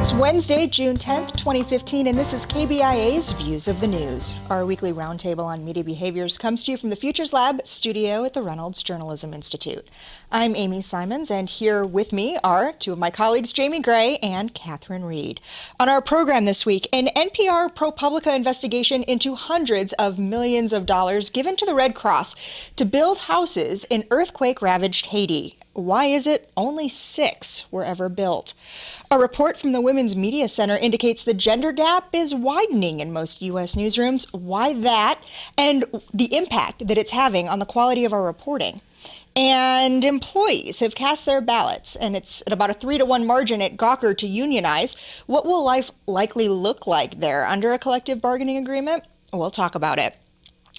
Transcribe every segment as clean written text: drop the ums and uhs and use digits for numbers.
It's Wednesday, June 10th, 2015, and this is KBIA's Views of the News. Our weekly roundtable on media behaviors comes to you from the Futures Lab studio at the Reynolds Journalism Institute. I'm Amy Simons, and here with me are two of my colleagues, Jamie Gray and Katherine Reed. On our program this week, an NPR ProPublica investigation into hundreds of millions of dollars given to the Red Cross to build houses in earthquake-ravaged Haiti. Why is it only 6 were ever built? A report from the Women's Media Center indicates the gender gap is widening in most U.S. newsrooms. Why that? And the impact that it's having on the quality of our reporting. And employees have cast their ballots, and it's at about a 3-to-1 margin at Gawker to unionize. What will life likely look like there under a collective bargaining agreement? We'll talk about it.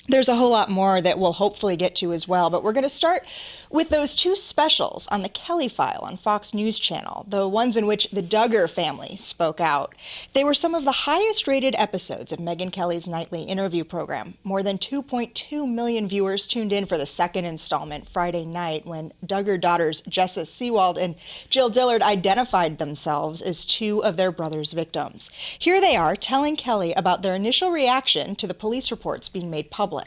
There's a whole lot more that we'll hopefully get to as well, but we're going to start with those 2 specials on the Kelly File on Fox News Channel, the ones in which the Duggar family spoke out. They were some of the highest rated episodes of Megyn Kelly's nightly interview program. More than 2.2 million viewers tuned in for the second installment Friday night when Duggar daughters Jessa Seawald and Jill Dillard identified themselves as 2 of their brother's victims. Here they are telling Kelly about their initial reaction to the police reports being made public. It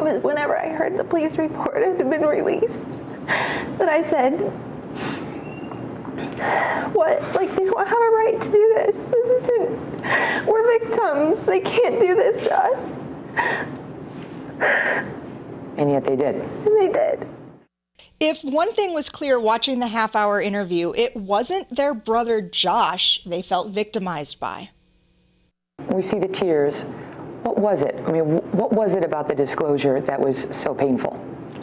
was whenever I heard the police report had been released that I said, what? Like, they don't have a right to do this. This isn't, we're victims. They can't do this to us. And yet they did. And they did. If one thing was clear watching the half-hour interview, it wasn't their brother Josh they felt victimized by. We see the tears. What was it? I mean, what was it about the disclosure that was so painful?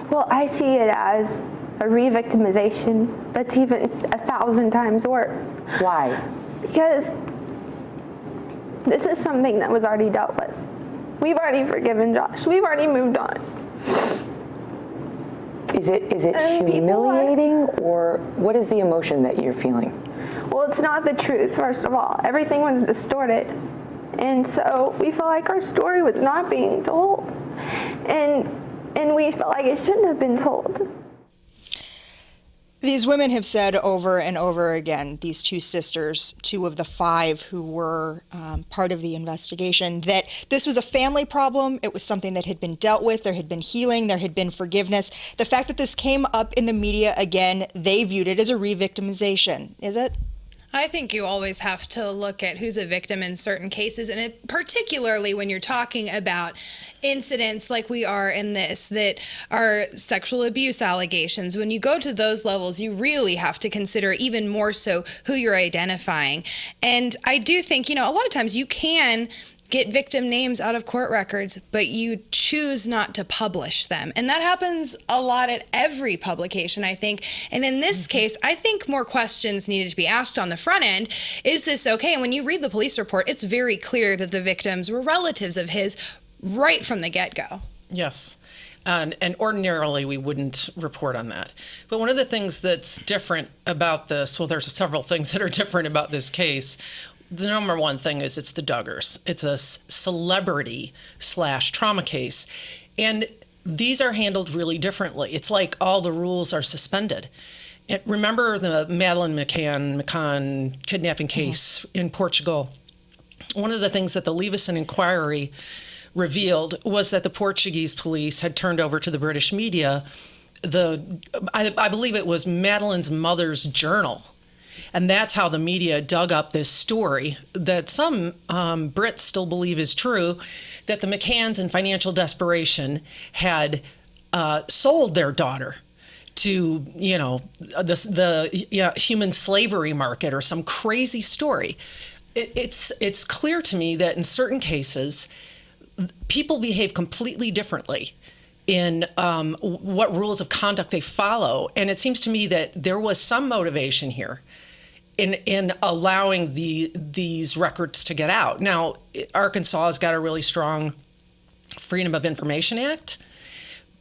Well, I see it as a re-victimization that's even 1,000 times worse. Why? Because this is something that was already dealt with. We've already forgiven Josh. We've already moved on. Is it humiliating, or what is the emotion that you're feeling? Well, it's not the truth, first of all. Everything was distorted. And so we felt like our story was not being told. And we felt like it shouldn't have been told. These women have said over and over again, these 2 sisters, 2 of the 5 who were part of the investigation, that this was a family problem. It was something that had been dealt with. There had been healing. There had been forgiveness. The fact that this came up in the media again, they viewed it as a re-victimization. Is it? I think you always have to look at who's a victim in certain cases, and particularly when you're talking about incidents like we are in this, that are sexual abuse allegations. When you go to those levels, you really have to consider even more so who you're identifying. And I do think, a lot of times you can get victim names out of court records, but you choose not to publish them. And that happens a lot at every publication, I think. And in this case, I think more questions needed to be asked on the front end. Is this okay? And when you read the police report, it's very clear that the victims were relatives of his right from the get-go. Yes. And ordinarily, we wouldn't report on that. But one of the things that's different about this, well, there's several things that are different about this case. The number one thing is it's the Duggars. It's a celebrity/trauma case. And these are handled really differently. It's like all the rules are suspended. And remember the Madeleine McCann kidnapping case in Portugal? One of the things that the Leveson inquiry revealed was that the Portuguese police had turned over to the British media I believe it was Madeleine's mother's journal. And that's how the media dug up this story that some Brits still believe is true, that the McCanns in financial desperation had sold their daughter to, the human slavery market or some crazy story. It's clear to me that in certain cases, people behave completely differently in what rules of conduct they follow. And it seems to me that there was some motivation here in allowing these records to get out. Now, Arkansas has got a really strong Freedom of Information Act,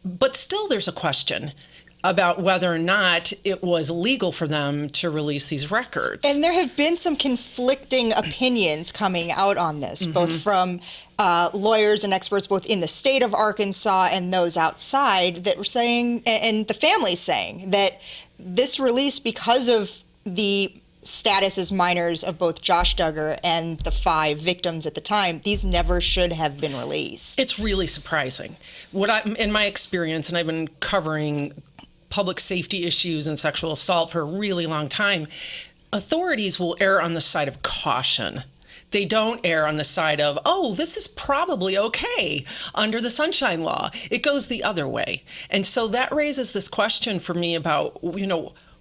but still there's a question about whether or not it was legal for them to release these records. And there have been some conflicting opinions coming out on this, both from lawyers and experts both in the state of Arkansas and those outside that were saying, and the families saying, that this release, because of the status as minors of both Josh Duggar and the 5 victims at the time, these never should have been released. It's really surprising. In my experience, and I've been covering public safety issues and sexual assault for a really long time, authorities will err on the side of caution. They don't err on the side of, oh, this is probably okay under the Sunshine Law. It goes the other way. And so that raises this question for me about,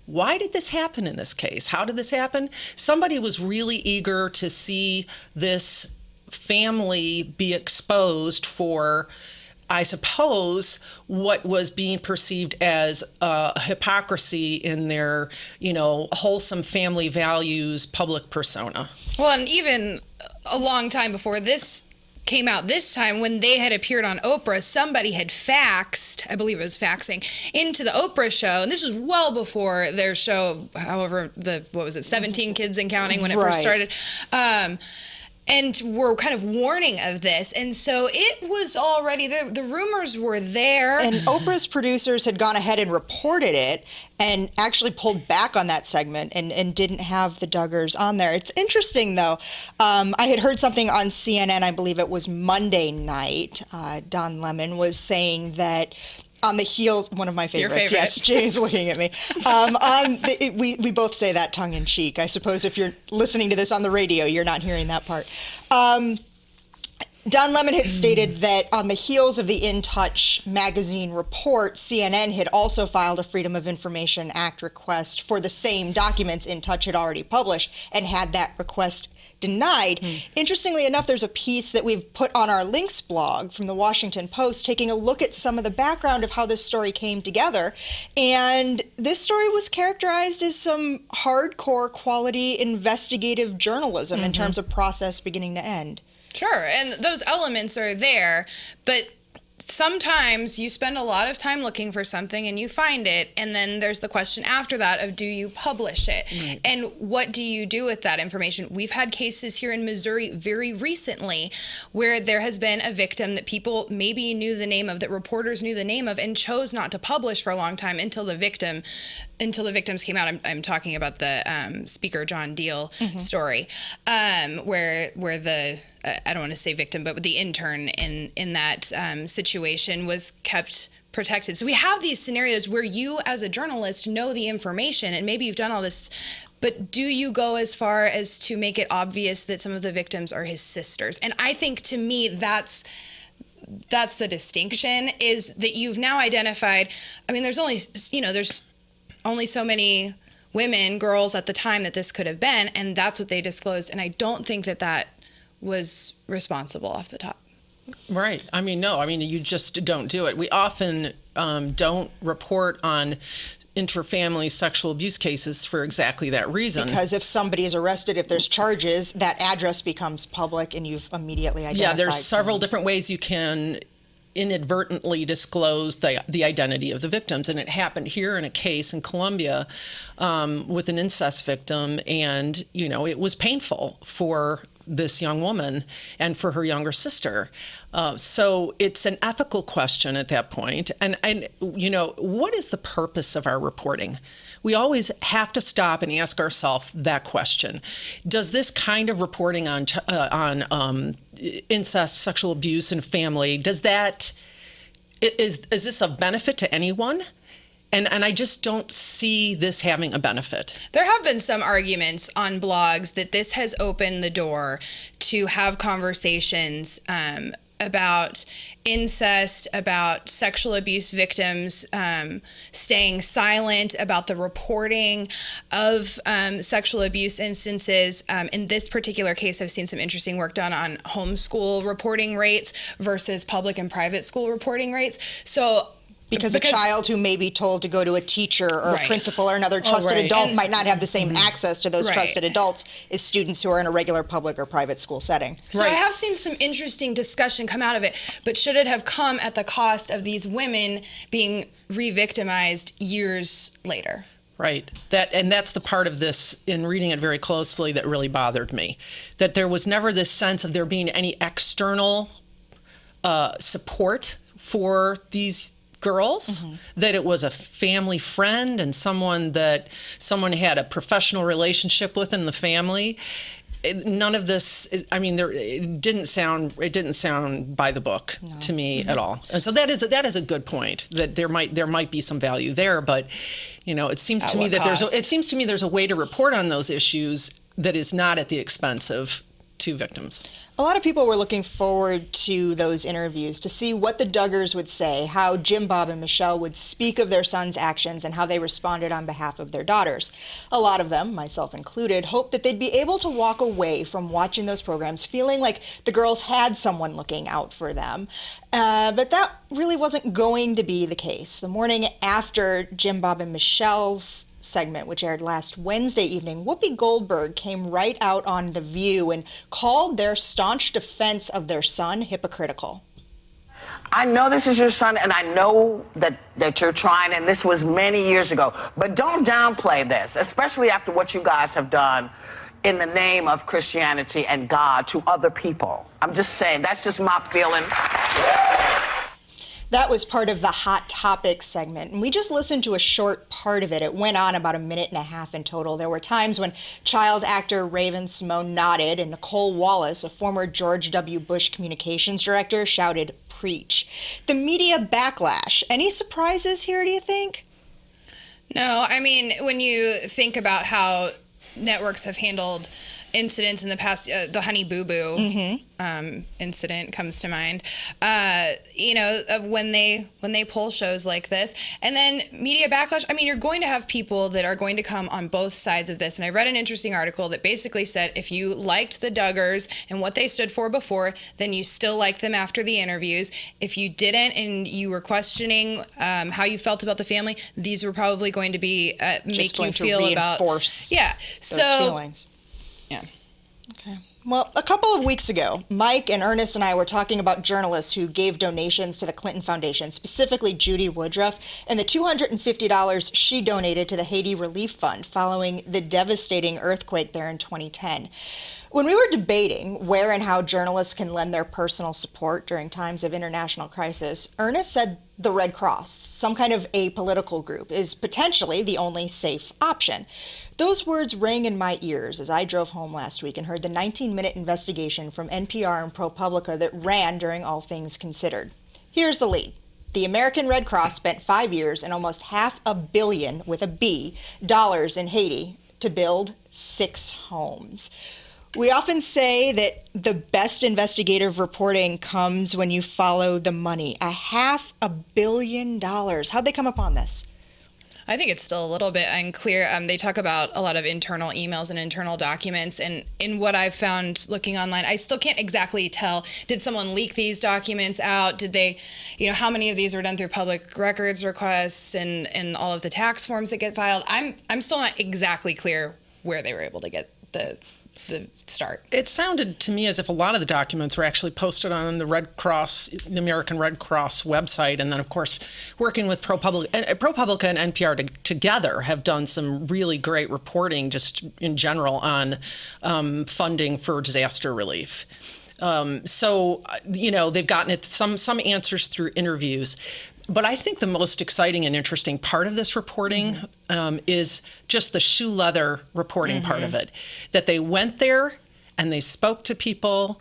why did this happen in this case? How did this happen? Somebody was really eager to see this family be exposed for, I suppose, what was being perceived as hypocrisy in their, wholesome family values public persona. Well, and even a long time before this came out this time, when they had appeared on Oprah, somebody had faxed, I believe it was faxing, into the Oprah show, and this was well before their show, however, 17 Kids and Counting, when it first started. And were kind of warning of this. And so it was already, the rumors were there. And Oprah's producers had gone ahead and reported it and actually pulled back on that segment and didn't have the Duggars on there. It's interesting, though. I had heard something on CNN, I believe it was Monday night. Don Lemon was saying that on the heels, one of my favorites. Yes, Jane's looking at me. We both say that tongue in cheek. I suppose if you're listening to this on the radio, you're not hearing that part. Don Lemon had stated that on the heels of the In Touch magazine report, CNN had also filed a Freedom of Information Act request for the same documents In Touch had already published and had that request denied. Interestingly enough, there's a piece that we've put on our links blog from the Washington Post taking a look at some of the background of how this story came together. And this story was characterized as some hardcore quality investigative journalism in terms of process beginning to end. Sure, and those elements are there, but sometimes you spend a lot of time looking for something and you find it, and then there's the question after that of, do you publish it? Right. And what do you do with that information? We've had cases here in Missouri very recently where there has been a victim that people maybe knew the name of, that reporters knew the name of, and chose not to publish for a long time until the victims came out. I'm talking about the Speaker John Deal story, where the I don't want to say victim, but the intern in that situation was kept protected. So we have these scenarios where you as a journalist know the information and maybe you've done all this, but do you go as far as to make it obvious that some of the victims are his sisters? And I think, to me, that's the distinction, is that you've now identified, I mean, there's only so many women, girls at the time that this could have been, and that's what they disclosed. And I don't think that was responsible off the top. Right. I mean, no. I mean, you just don't do it. We often don't report on inter-family sexual abuse cases for exactly that reason. Because if somebody is arrested, if there's charges, that address becomes public and you've immediately identified. Yeah, there's several different ways you can inadvertently disclose the identity of the victims. And it happened here in a case in Columbia with an incest victim. And, it was painful for this young woman and for her younger sister. So it's an ethical question at that point. And what is the purpose of our reporting? We always have to stop and ask ourselves that question. Does this kind of reporting on incest, sexual abuse, and family, is this of benefit to anyone? And I just don't see this having a benefit. There have been some arguments on blogs that this has opened the door to have conversations about incest, about sexual abuse victims staying silent, about the reporting of sexual abuse instances. In this particular case, I've seen some interesting work done on homeschool reporting rates versus public and private school reporting rates. Because a child who may be told to go to a teacher or a principal or another trusted adult might not have the same access to those trusted adults as students who are in a regular public or private school setting. So I have seen some interesting discussion come out of it, but should it have come at the cost of these women being re-victimized years later? Right. That's the part of this, in reading it very closely, that really bothered me. That there was never this sense of there being any external support for these girls, that it was a family friend and someone that someone had a professional relationship with in the family. None of this, I mean, it didn't sound by the book to me at all. And so that is a good point, that there might be some value there, but it seems to me that there's a way to report on those issues that is not at the expense of two victims. A lot of people were looking forward to those interviews to see what the Duggars would say, how Jim Bob and Michelle would speak of their son's actions and how they responded on behalf of their daughters. A lot of them, myself included, hoped that they'd be able to walk away from watching those programs feeling like the girls had someone looking out for them. But that really wasn't going to be the case. The morning after Jim Bob and Michelle's segment, which aired last Wednesday evening, Whoopi Goldberg came right out on The View and called their staunch defense of their son hypocritical. I know this is your son, and I know that you're trying, and this was many years ago, but don't downplay this, especially after what you guys have done in the name of Christianity and God to other people. I'm just saying, that's just my feeling. That was part of the Hot Topics segment, and we just listened to a short part of it. It went on about a minute and a half in total. There were times when child actor Raven Simone nodded, and Nicole Wallace, a former George W. Bush communications director, shouted, "Preach." The media backlash. Any surprises here, do you think? No, I mean, when you think about how networks have handled incidents in the past, the Honey Boo Boo incident comes to mind. When they pull shows like this, and then media backlash. I mean, you're going to have people that are going to come on both sides of this. And I read an interesting article that basically said if you liked the Duggars and what they stood for before, then you still like them after the interviews. If you didn't and you were questioning how you felt about the family, these were probably going to be make you feel about those feelings. Yeah. Okay. Well, a couple of weeks ago, Mike and Ernest and I were talking about journalists who gave donations to the Clinton Foundation, specifically Judy Woodruff, and the $250 she donated to the Haiti Relief Fund following the devastating earthquake there in 2010. When we were debating where and how journalists can lend their personal support during times of international crisis, Ernest said the Red Cross, some kind of apolitical group, is potentially the only safe option. Those words rang in my ears as I drove home last week and heard the 19-minute investigation from NPR and ProPublica that ran during All Things Considered. Here's the lead. The American Red Cross spent 5 years and almost $500 million, with a B, dollars in Haiti to build 6 homes. We often say that the best investigative reporting comes when you follow the money. $500 million. How'd they come upon this? I think it's still a little bit unclear. They talk about a lot of internal emails and internal documents. And in what I've found looking online, I still can't exactly tell. Did someone leak these documents out? Did they, how many of these were done through public records requests and all of the tax forms that get filed? I'm still not exactly clear where they were able to get the start. It sounded to me as if a lot of the documents were actually posted on the Red Cross, the American Red Cross website, and then of course working with ProPublica and NPR together have done some really great reporting just in general on funding for disaster relief. So they've gotten some answers through interviews. But I think the most exciting and interesting part of this reporting is just the shoe leather reporting part of it. That they went there and they spoke to people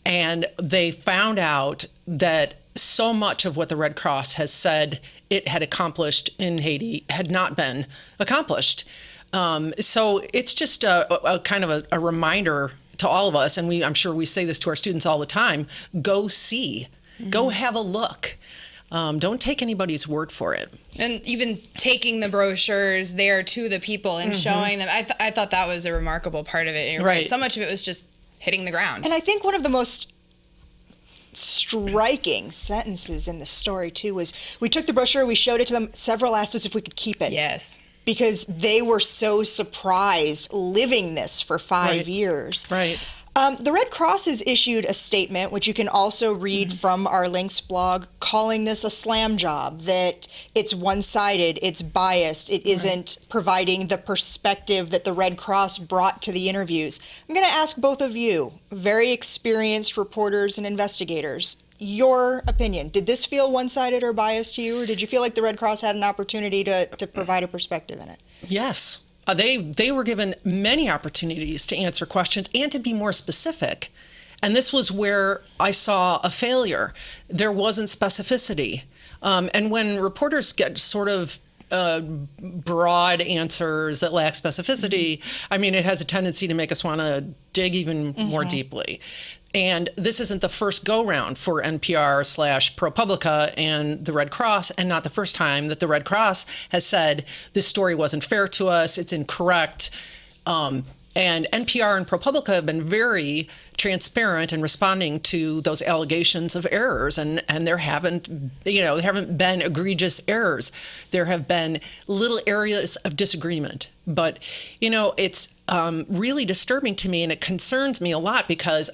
and they found out that so much of what the Red Cross has said it had accomplished in Haiti had not been accomplished. So it's just a kind of a reminder to all of us, and I'm sure we say this to our students all the time, go see, go have a look. Don't take anybody's word for it. And even taking the brochures there to the people and showing them, I thought that was a remarkable part of it. And right. So much of it was just hitting the ground. And I think one of the most striking sentences in the story, too, was we took the brochure, we showed it to them, several asked us if we could keep it. Yes. Because they were so surprised living this for 5 years. Right. The Red Cross has issued a statement, which you can also read from our Links blog, calling this a slam job, that it's one-sided, it's biased, it isn't providing the perspective that the Red Cross brought to the interviews. I'm going to ask both of you, very experienced reporters and investigators, your opinion, did this feel one-sided or biased to you, or did you feel like the Red Cross had an opportunity to provide a perspective in it? Yes. They were given many opportunities to answer questions and to be more specific. And this was where I saw a failure. There wasn't specificity. And when reporters get sort of broad answers that lack specificity, I mean, it has a tendency to make us want to dig even more deeply. And this isn't the first go-round for NPR/ProPublica and the Red Cross, and not the first time that the Red Cross has said, this story wasn't fair to us, it's incorrect. And NPR and ProPublica have been very transparent in responding to those allegations of errors, and there haven't been egregious errors. There have been little areas of disagreement, but it's really disturbing to me, and it concerns me a lot because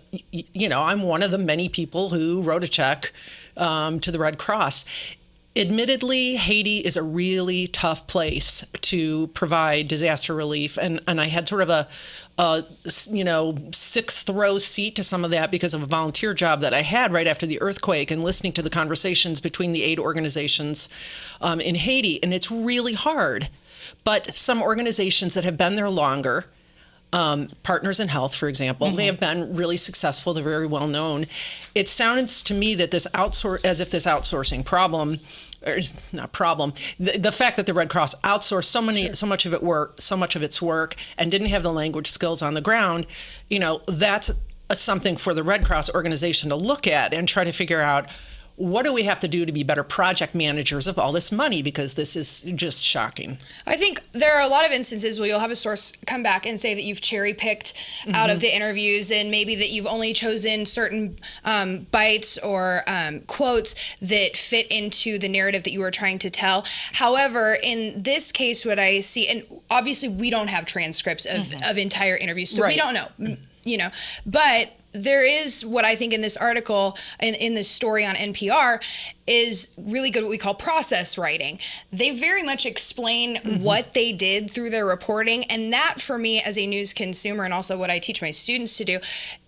I'm one of the many people who wrote a check to the Red Cross. Admittedly, Haiti is a really tough place to provide disaster relief, and I had sort of a sixth row seat to some of that because of a volunteer job that I had right after the earthquake and listening to the conversations between the aid organizations in Haiti, and it's really hard. But some organizations that have been there longer, Partners in Health, for example, they have been really successful. They're very well known. It sounds to me that this outsourcing problem, or not problem, the fact that the Red Cross outsourced so much of its work and didn't have the language skills on the ground, that's something for the Red Cross organization to look at and try to figure out, what do we have to do to be better project managers of all this money? Because this is just shocking. I think there are a lot of instances where you'll have a source come back and say that you've cherry picked out of the interviews, and maybe that you've only chosen certain bites or quotes that fit into the narrative that you were trying to tell. However, in this case, what I see, and obviously we don't have transcripts of entire interviews, so we don't know, but there is what I think in this article, in this story on NPR, is really good what we call process writing. They very much explain what they did through their reporting, and that for me as a news consumer, and also what I teach my students to do,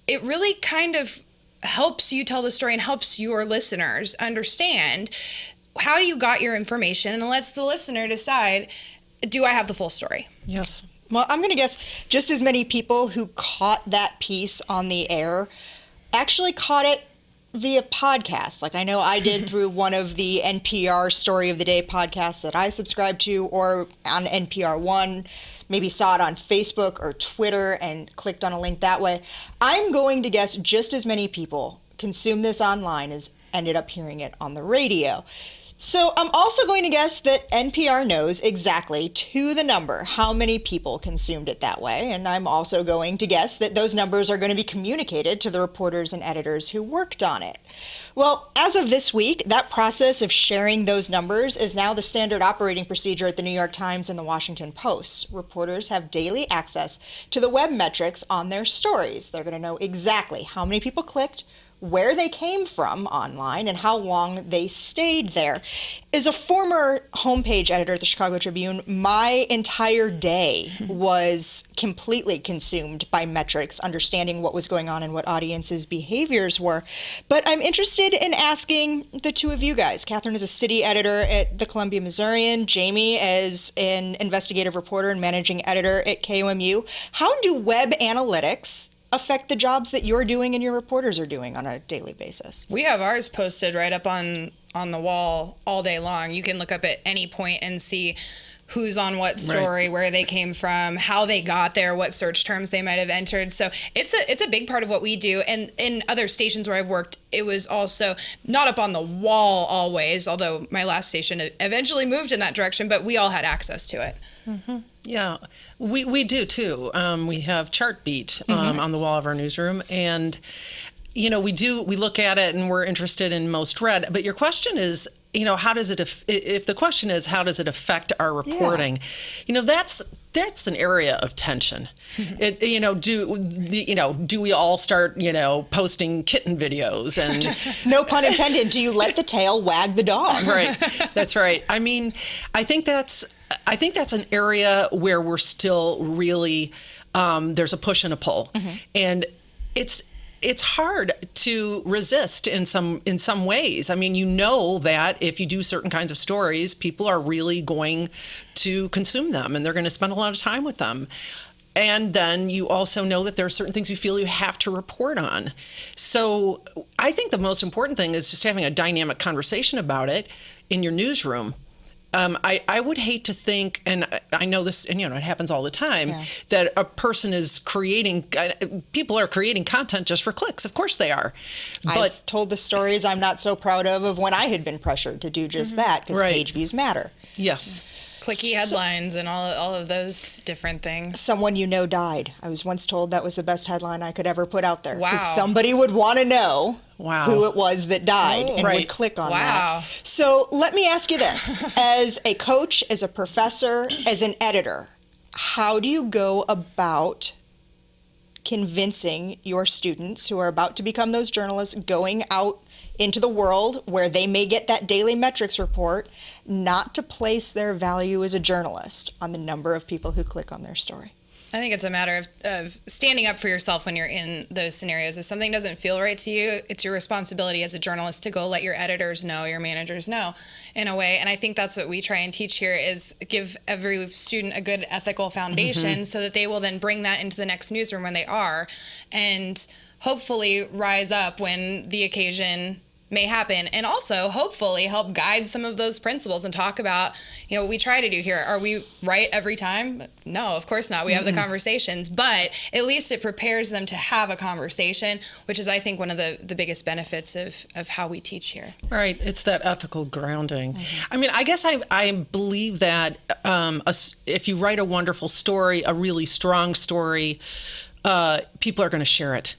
it really kind of helps you tell the story and helps your listeners understand how you got your information, and lets the listener decide, do I have the full story? Yes. Well, I'm going to guess just as many people who caught that piece on the air actually caught it via podcast. Like I know I did through one of the NPR Story of the Day podcasts that I subscribe to, or on NPR One, maybe saw it on Facebook or Twitter and clicked on a link that way. I'm going to guess just as many people consumed this online as ended up hearing it on the radio. So I'm also going to guess that NPR knows exactly to the number how many people consumed it that way. And I'm also going to guess that those numbers are going to be communicated to the reporters and editors who worked on it. Well, as of this week, that process of sharing those numbers is now the standard operating procedure at the New York Times and the Washington Post. Reporters have daily access to the web metrics on their stories. They're going to know exactly how many people clicked, where they came from online, and how long they stayed there. As a former homepage editor at the Chicago Tribune, my entire day was completely consumed by metrics, understanding what was going on and what audiences' behaviors were. But I'm interested in asking the two of you guys. Katherine is a city editor at the Columbia Missourian, Jamie as an investigative reporter and managing editor at KOMU. How do web analytics affect the jobs that you're doing and your reporters are doing on a daily basis? We have ours posted right up on the wall all day long. You can look up at any point and see who's on what story, where they came from, how they got there, what search terms they might have entered. So it's a big part of what we do. And in other stations where I've worked, it was also not up on the wall always, although my last station eventually moved in that direction, but we all had access to it. Yeah, we do too. We have Chartbeat on the wall of our newsroom, and we look at it and we're interested in most read. But your question is, how does it? If the question is, how does it affect our reporting? Yeah. That's an area of tension. Do we all start posting kitten videos and no pun intended? Do you let the tail wag the dog? Right. That's right. I mean, I think that's an area where we're still really there's a push and a pull, and it's it's hard to resist in some ways. I mean, you know that if you do certain kinds of stories, people are really going to consume them and they're going to spend a lot of time with them. And then you also know that there are certain things you feel you have to report on. So I think the most important thing is just having a dynamic conversation about it in your newsroom. I would hate to think, and I know this, and it happens all the time, that a person is people are creating content just for clicks. Of course they are. But I've told the stories I'm not so proud of when I had been pressured to do just that, because page views matter. Yes. Clicky headlines and all of those different things. Someone you know died. I was once told that was the best headline I could ever put out there. Wow. Because somebody would want to know who it was that died and would click on that. So let me ask you this. As a coach, as a professor, as an editor, how do you go about convincing your students who are about to become those journalists going out into the world where they may get that daily metrics report, not to place their value as a journalist on the number of people who click on their story? I think it's a matter of standing up for yourself when you're in those scenarios. If something doesn't feel right to you, it's your responsibility as a journalist to go let your editors know, your managers know, in a way. And I think that's what we try and teach here, is give every student a good ethical foundation so that they will then bring that into the next newsroom when they are, and hopefully rise up when the occasion may happen, and also hopefully help guide some of those principles and talk about, what we try to do here. Are we right every time? No, of course not. We have the conversations, but at least it prepares them to have a conversation, which is, I think, one of the biggest benefits of how we teach here. Right. It's that ethical grounding. I mean, I guess I believe that if you write a wonderful story, a really strong story, people are going to share it.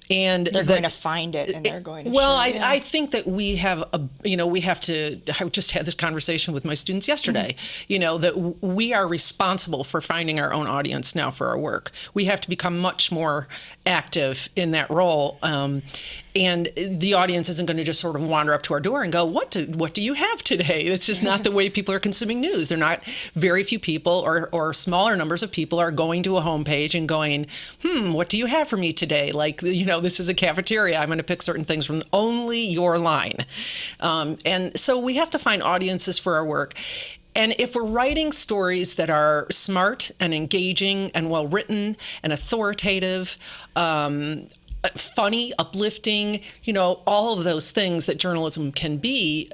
And they're going to find it, and they're going to share it. I think that we have I just had this conversation with my students yesterday, that we are responsible for finding our own audience now for our work. We have to become much more active in that role. And the audience isn't going to just sort of wander up to our door and go, what do you have today? It's just not the way people are consuming news. They're not, very few people or smaller numbers of people are going to a homepage and going, what do you have for me today? Like, this is a cafeteria. I'm going to pick certain things from only your line. And so we have to find audiences for our work. And if we're writing stories that are smart and engaging and well-written and authoritative, funny, uplifting, all of those things that journalism can be,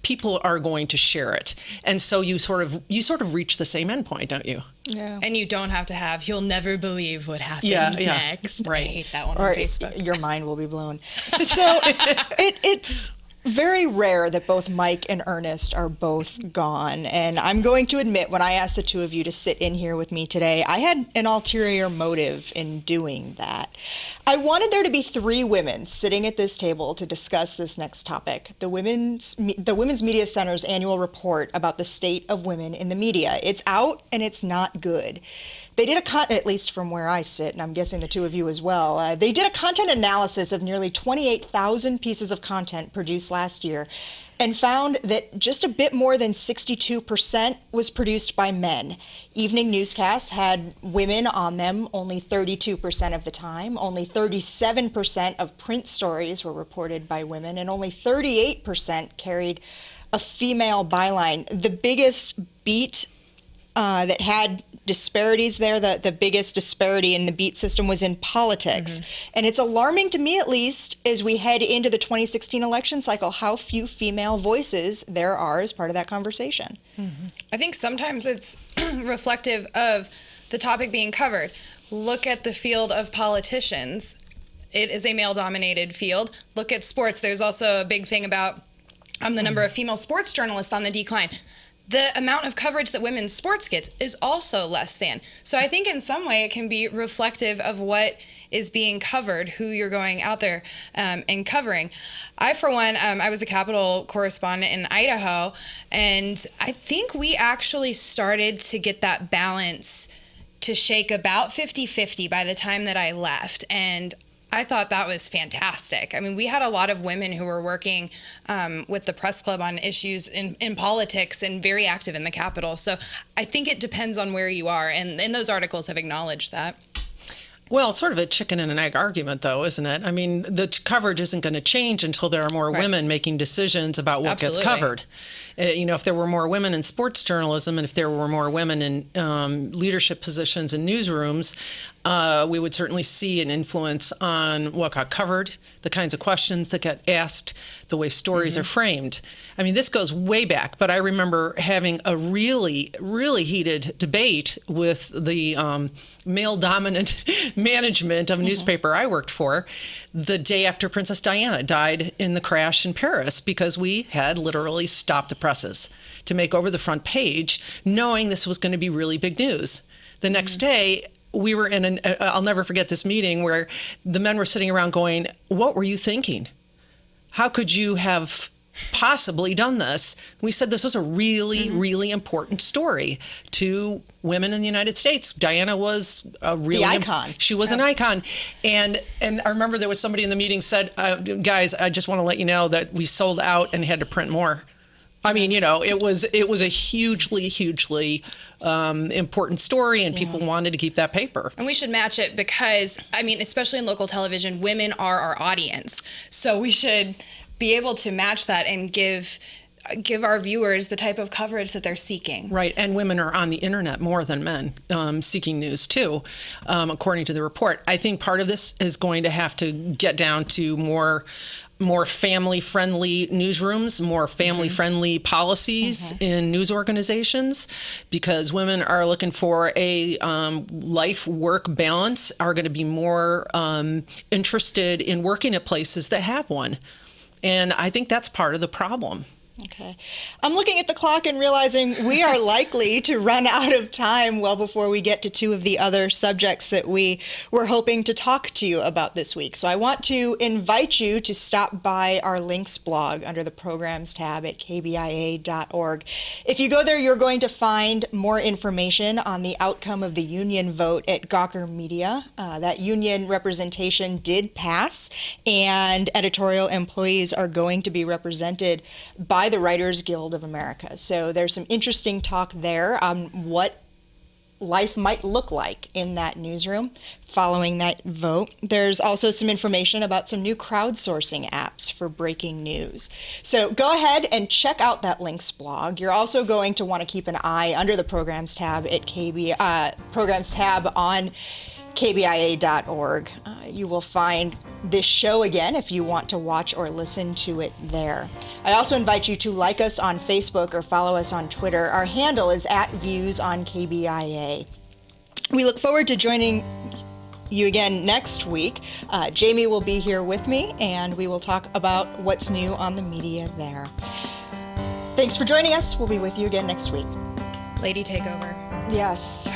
people are going to share it. And so you sort of reach the same endpoint, don't you? Yeah. And you don't have to have, you'll never believe what happens next. Right. I hate that one or on Facebook. Your mind will be blown. So it's very rare that both Mike and Ernest are both gone. And I'm going to admit, when I asked the two of you to sit in here with me today, I had an ulterior motive in doing that. I wanted there to be three women sitting at this table to discuss this next topic, the Women's Media Center's annual report about the state of women in the media. It's out, and it's not good. They did at least from where I sit, and I'm guessing the two of you as well, they did a content analysis of nearly 28,000 pieces of content produced last year and found that just a bit more than 62% was produced by men. Evening newscasts had women on them only 32% of the time. Only 37% of print stories were reported by women, and only 38% carried a female byline. The biggest beat that had disparities there, the biggest disparity in the beat system was in politics. And it's alarming to me, at least, as we head into the 2016 election cycle, how few female voices there are as part of that conversation. I think sometimes it's reflective of the topic being covered. Look at the field of politicians. It is a male-dominated field. Look at sports. There's also a big thing about the number of female sports journalists on the decline. The amount of coverage that women's sports gets is also less than. So I think in some way it can be reflective of what is being covered, who you're going out there and covering. I, for one, I was a Capitol correspondent in Idaho, and I think we actually started to get that balance to shake about 50-50 by the time that I left. And I thought that was fantastic. I mean, we had a lot of women who were working with the press club on issues in politics and very active in the Capitol. So I think it depends on where you are, and those articles have acknowledged that. Well, it's sort of a chicken and an egg argument, though, isn't it? I mean, the coverage isn't going to change until there are more women making decisions about what gets covered. If there were more women in sports journalism and if there were more women in leadership positions in newsrooms, we would certainly see an influence on what got covered, the kinds of questions that get asked, the way stories are framed. I mean, this goes way back, but I remember having a really, really heated debate with the male-dominant management of a newspaper I worked for the day after Princess Diana died in the crash in Paris, because we had literally stopped the presses to make over the front page, knowing this was going to be really big news. The next day, we were in I'll never forget this meeting where the men were sitting around going, "What were you thinking? How could you have possibly done this?" We said this was a really, really important story to women in the United States. Diana was a really icon. She was an icon. And I remember there was somebody in the meeting said, "Guys, I just want to let you know that we sold out and had to print more." I mean, it was a hugely, hugely important story, and people wanted to keep that paper. And we should match it because, I mean, especially in local television, women are our audience. So we should be able to match that and give our viewers the type of coverage that they're seeking. Right, and women are on the internet more than men seeking news too, according to the report. I think part of this is going to have to get down to more family-friendly newsrooms, more family-friendly policies in news organizations, because women are looking for a life-work balance, are going to be more interested in working at places that have one. And I think that's part of the problem. Okay. I'm looking at the clock and realizing we are likely to run out of time well before we get to two of the other subjects that we were hoping to talk to you about this week. So I want to invite you to stop by our links blog under the programs tab at KBIA.org. If you go there, you're going to find more information on the outcome of the union vote at Gawker Media. That union representation did pass, and editorial employees are going to be represented by the Writers Guild of America. So there's some interesting talk there on what life might look like in that newsroom following that vote. There's also some information about some new crowdsourcing apps for breaking news. So go ahead and check out that links blog. You're also going to want to keep an eye under the programs tab at programs tab on KBIA.org. You will find this show again if you want to watch or listen to it there. I also invite you to like us on Facebook or follow us on Twitter. Our handle is @ViewsOnKBIA. We look forward to joining you again next week. Jamie will be here with me, and we will talk about what's new on the media there. Thanks for joining us. We'll be with you again next week. Lady takeover. Yes.